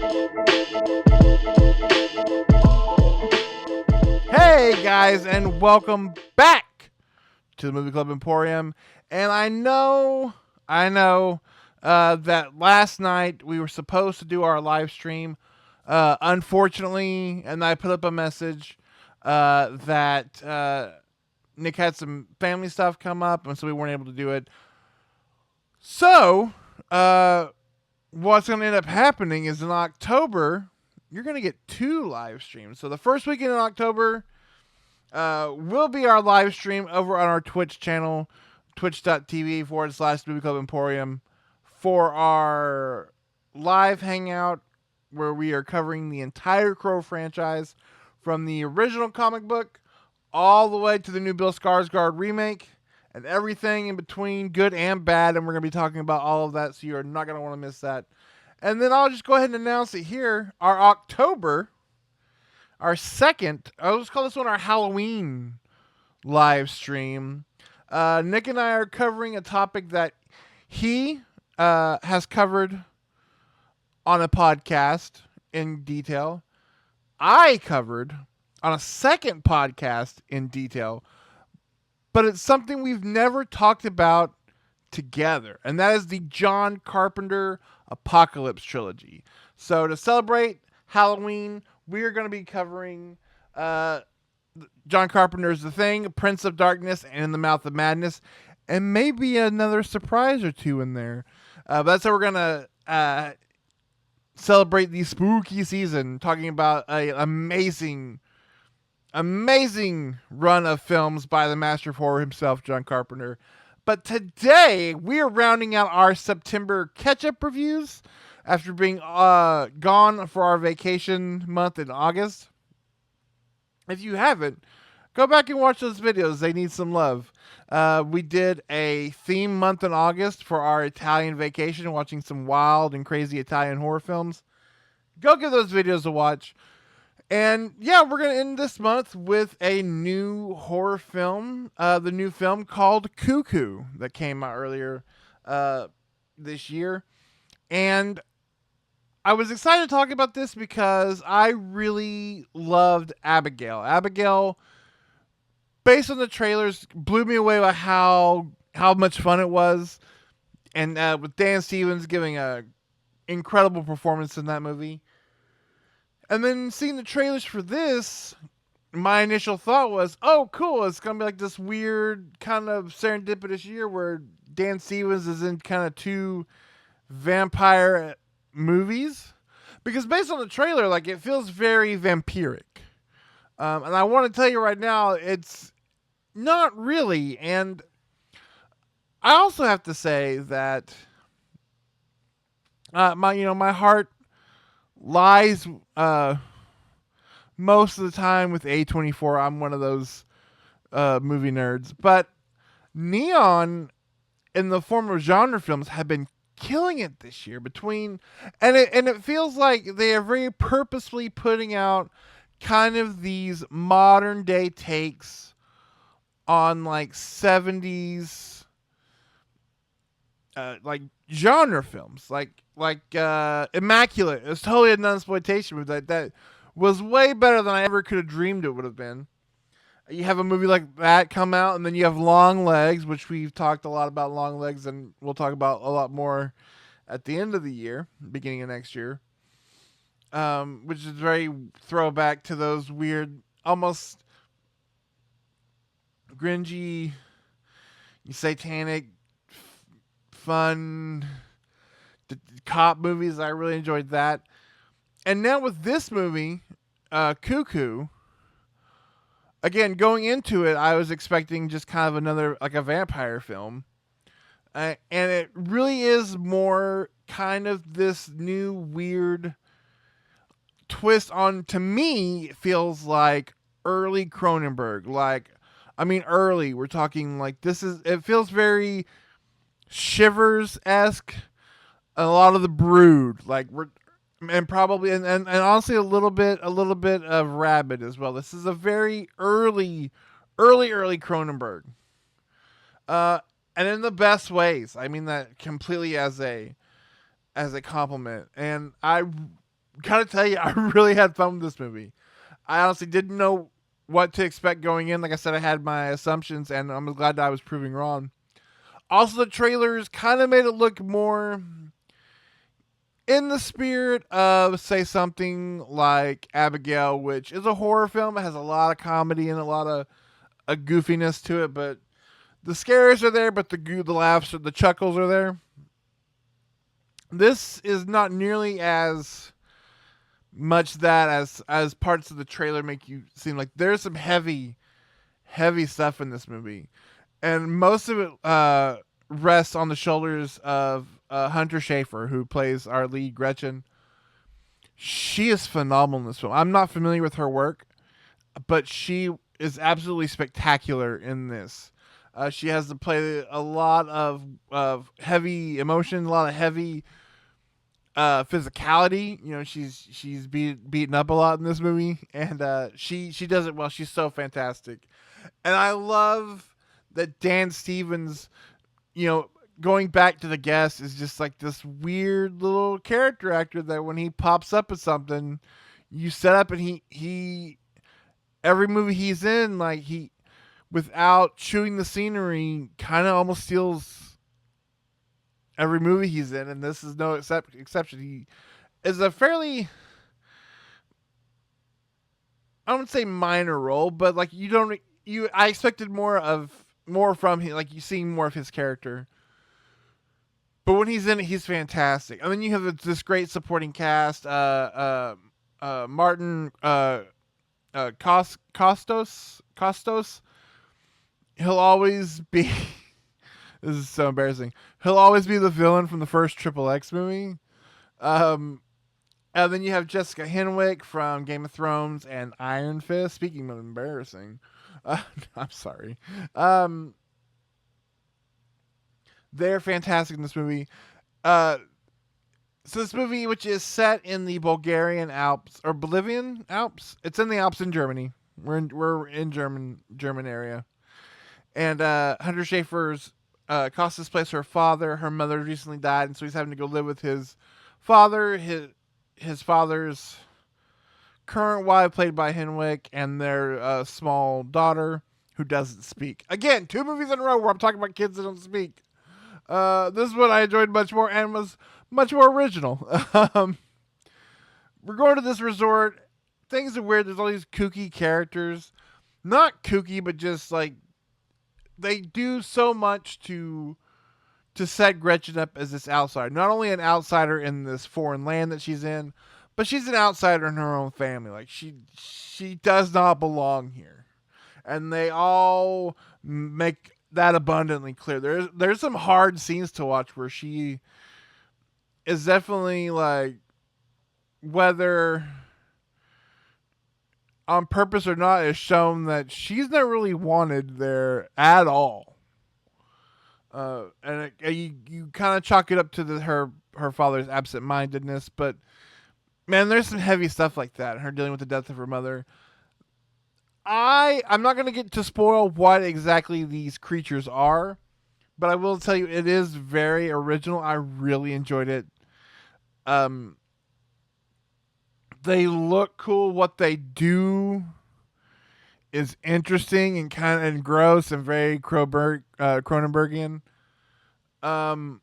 Hey guys, and welcome back to the Movie Club Emporium. And I know that last night we were supposed to do our live stream. Unfortunately, and I put up a message that Nick had some family stuff come up, and so we weren't able to do it. So, what's going to end up happening is in October, you're going to get 2 live streams. So the first weekend in October will be our live stream over on our Twitch channel, twitch.tv/Movie Club Emporium, for our live hangout where we are covering the entire Crow franchise from the original comic book all the way to the new Bill Skarsgård remake and everything in between, good and bad. And we're going to be talking about all of that, so you're not going to want to miss that. And then I'll just go ahead and announce it here. Our second, I'll just call this one our Halloween live stream. Nick and I are covering a topic that he has covered on a podcast in detail. I covered on a second podcast in detail, but it's something we've never talked about together, and that is the John Carpenter Apocalypse trilogy. So to celebrate Halloween, we are going to be covering John Carpenter's The Thing, Prince of Darkness, and In the Mouth of Madness, and maybe another surprise or two in there. But that's how we're going to celebrate the spooky season, talking about an amazing run of films by the master of horror himself, John Carpenter. But today, we are rounding out our September catch-up reviews after being gone for our vacation month in August. If you haven't, go back and watch those videos. They need some love. We did a theme month in August for our Italian vacation, watching some wild and crazy Italian horror films. Go give those videos a watch. And yeah, we're going to end this month with a new horror film, the new film called Cukoo that came out earlier this year. And I was excited to talk about this because I really loved Abigail. Abigail, based on the trailers, blew me away by how much fun it was. And with Dan Stevens giving a incredible performance in that movie. And then seeing the trailers for this, my initial thought was, oh, cool, it's going to be like this weird kind of serendipitous year where Dan Stevens is in kind of 2 vampire movies. Because based on the trailer, like, it feels very vampiric. And I want to tell you right now, it's not really. And I also have to say that my heart lies most of the time with A24. I'm one of those movie nerds. But Neon, in the form of genre films, have been killing it this year. And it feels like they are very purposefully putting out kind of these modern day takes on like 70s like genre films, like Immaculate. It was totally a non-exploitation movie that was way better than I ever could have dreamed it would have been. You have a movie like that come out, and then you have Long Legs, which we've talked a lot about Long Legs, and we'll talk about a lot more at the end of the year, beginning of next year, which is very throwback to those weird, almost gringy, satanic, fun cop movies. I really enjoyed that. And now with this movie, Cukoo, again, going into it, I was expecting just kind of another, like a vampire film. And it really is more kind of this new weird twist on, to me, it feels like early Cronenberg. Early. We're talking like it feels very Shivers-esque. A lot of The Brood. And probably, and honestly, a little bit of Rabid as well. This is a very early Cronenberg. And in the best ways. I mean that completely as a compliment. And I Gotta tell you, I really had fun with this movie. I honestly didn't know what to expect going in. Like I said, I had my assumptions, and I'm glad that I was proving wrong. Also, the trailers kind of made it look more in the spirit of, say, something like Abigail, which is a horror film. It has a lot of comedy and a lot of a goofiness to it, but the scares are there, but the laughs or the chuckles are there. This is not nearly as much that as parts of the trailer make you seem like. There's some heavy stuff in this movie, and most of it rests on the shoulders of Hunter Schafer, who plays our lead Gretchen. She is phenomenal in this film. I'm not familiar with her work, but she is absolutely spectacular in this. She has to play a lot of heavy emotion, a lot of heavy physicality. You know, she's beaten up a lot in this movie, and she does it well. She's so fantastic, and I love that Dan Stevens, you know, going back to The Guest, is just like this weird little character actor that when he pops up at something, you set up, and he every movie he's in, like he without chewing the scenery, kind of almost steals every movie he's in, and this is no exception. He is a fairly, I wouldn't say minor role, but like you don't you I expected more from him, like you seeing more of his character. But when he's in it, he's fantastic. And then you have this great supporting cast. Martin Costos. He'll always be. This is so embarrassing. He'll always be the villain from the first Triple X movie. Um, and then you have Jessica Henwick from Game of Thrones and Iron Fist. Speaking of embarrassing, I'm sorry. Um, they're fantastic in this movie. Uh, so this movie, which is set in the Bulgarian Alps or Bolivian Alps, it's in the Alps in Germany. We're in German area, and Hunter Schafer's Costas plays her father. Her mother recently died, and so he's having to go live with his father, his father's current wife, played by Henwick, and their small daughter who doesn't speak. Again, 2 movies in a row where I'm talking about kids that don't speak. This one I enjoyed much more and was much more original. We're going to this resort. Things are weird. There's all these kooky characters. Not kooky, but just like they do so much to set Gretchen up as this outsider. Not only an outsider in this foreign land that she's in, but she's an outsider in her own family. Like she does not belong here. And they all make that abundantly clear. There's some hard scenes to watch where she is definitely like, whether on purpose or not, is shown that she's not really wanted there at all. You kind of chalk it up to her father's absent-mindedness, but man, there's some heavy stuff like that. Her dealing with the death of her mother. I'm not gonna get to spoil what exactly these creatures are, but I will tell you it is very original. I really enjoyed it. Um, they look cool. What they do is interesting and kind of and gross and very Cronenbergian. Um,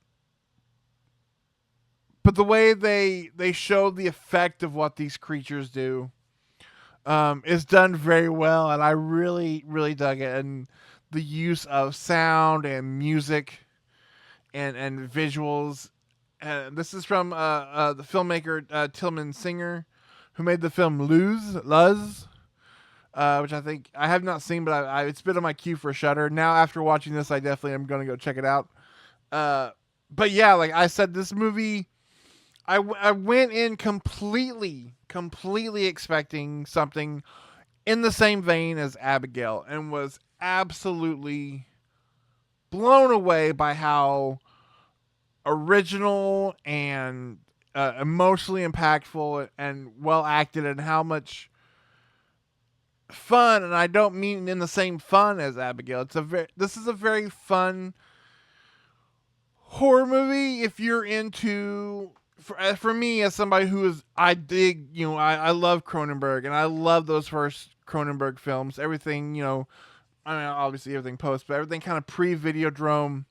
but the way they show the effect of what these creatures do is done very well, and I really dug it. And the use of sound and music and visuals. This is from the filmmaker Tillman Singer, who made the film Luz, which I think I have not seen, but it's been on my queue for Shudder. Now, after watching this, I definitely am going to go check it out. But yeah, like I said, this movie, I went in completely expecting something in the same vein as Abigail, and was absolutely blown away by how original and emotionally impactful and well acted, and how much fun. And I don't mean in the same fun as Abigail. This is a very fun horror movie if you're into for me, as somebody who is, I dig, I love Cronenberg, and I love those first Cronenberg films. Everything, I mean, obviously everything post, but everything kind of pre-Videodrome,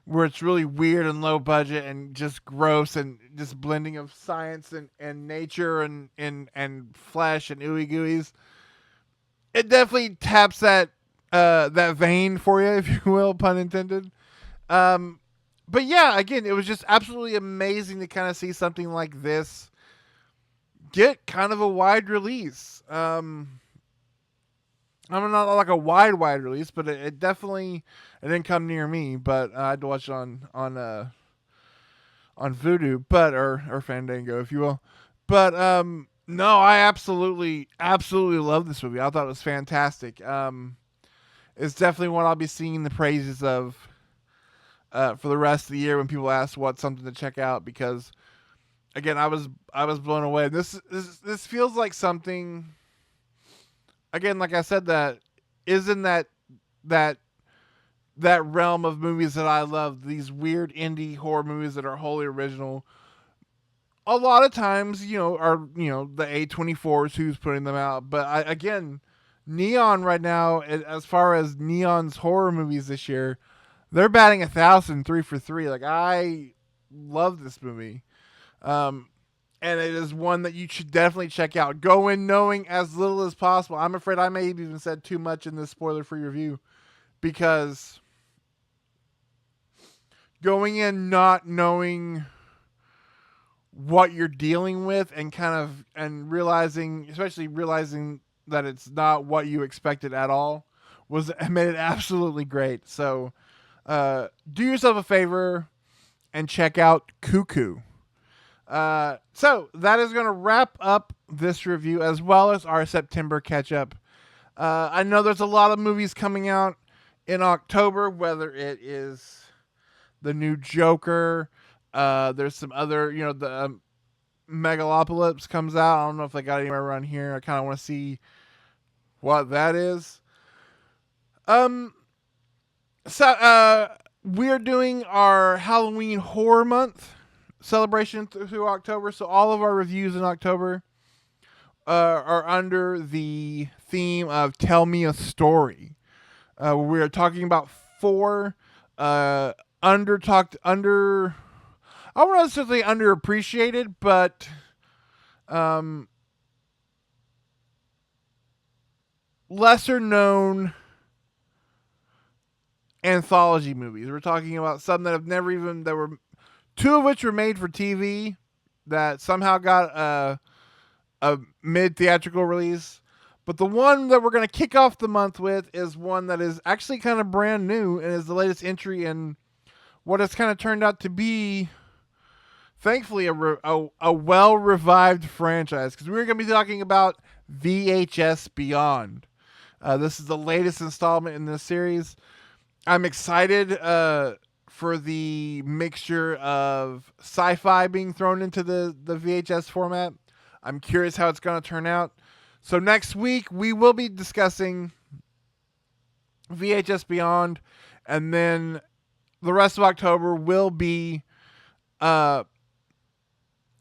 where it's really weird and low budget and just gross and just blending of science and nature and flesh and ooey gooeys. It definitely taps that vein for you, if you will, pun intended. Um, but yeah, again, it was just absolutely amazing to kind of see something like this get kind of a wide release. I mean, not like a wide release, but it definitely it didn't come near me. But I had to watch it on Vudu, but or Fandango, if you will. But no, I absolutely love this movie. I thought it was fantastic. It's definitely one I'll be singing the praises of for the rest of the year when people ask what's something to check out, because again, I was blown away. This feels like something, again, like I said, that is in that that realm of movies that I love. These weird indie horror movies that are wholly original. A lot of times, are the A24s who's putting them out. But again, Neon right now, as far as Neon's horror movies this year, they're batting 1,000, 3 for 3. Like, I love this movie. Um, and it is one that you should definitely check out. Go in knowing as little as possible. I'm afraid I may have even said too much in this spoiler-free review, because going in not knowing what you're dealing with and especially realizing that it's not what you expected at all, made it absolutely great. So do yourself a favor and check out Cukoo. So that is going to wrap up this review as well as our September catch up. I know there's a lot of movies coming out in October, whether it is the new Joker. There's some other, the Megalopolis comes out. I don't know if they got anywhere around here. I kind of want to see what that is. So we're doing our Halloween horror month celebration through October. So all of our reviews in October are under the theme of Tell Me a Story. We are talking about 4 under talked under. I won't necessarily underappreciated, but lesser known anthology movies. We're talking about some that have never even, that were 2 of which were made for TV that somehow got a mid theatrical release. But the one that we're going to kick off the month with is one that is actually kind of brand new and is the latest entry in what has kind of turned out to be, thankfully, a well-revived franchise. Because we're going to be talking about VHS Beyond. This is the latest installment in this series. I'm excited for the mixture of sci-fi being thrown into the VHS format. I'm curious how it's going to turn out. So next week, we will be discussing VHS Beyond, and then the rest of October will be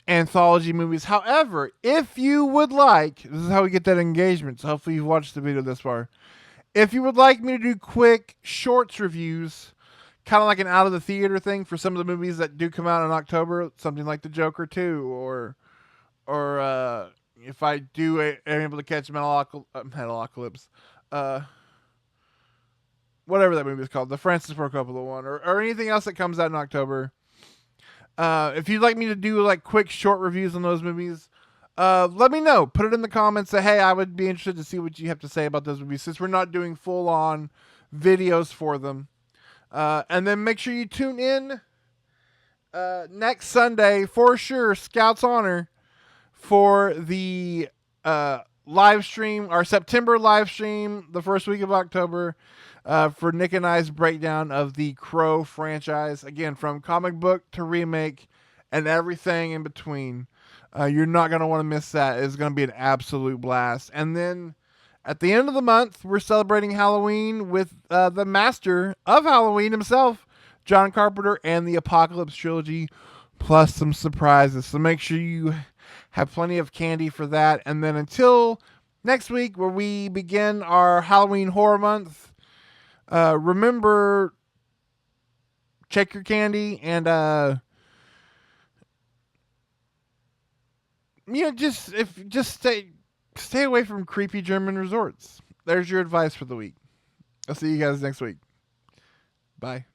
anthology movies. However, if you would like, this is how we get that engagement, so hopefully you've watched the video this far. If you would like me to do quick shorts reviews, kind of like an out of the theater thing for some of the movies that do come out in October, something like the Joker 2, or if I am able to catch Metalocalypse, whatever that movie is called, the Francis Ford Coppola one, or anything else that comes out in October. If you'd like me to do like quick short reviews on those movies, let me know. Put it in the comments. Say, hey, I would be interested to see what you have to say about those movies, since we're not doing full on videos for them. And then make sure you tune in next Sunday for sure, Scouts Honor, for the live stream, our September live stream, the first week of October, for Nick and I's breakdown of the Crow franchise. Again, from comic book to remake and everything in between. You're not going to want to miss that. It's going to be an absolute blast. And then at the end of the month, we're celebrating Halloween with the master of Halloween himself, John Carpenter, and the Apocalypse trilogy. plus some surprises. So make sure you have plenty of candy for that. And then until next week, where we begin our Halloween horror month, remember, check your candy and just stay away from creepy German resorts. There's your advice for the week. I'll see you guys next week. Bye.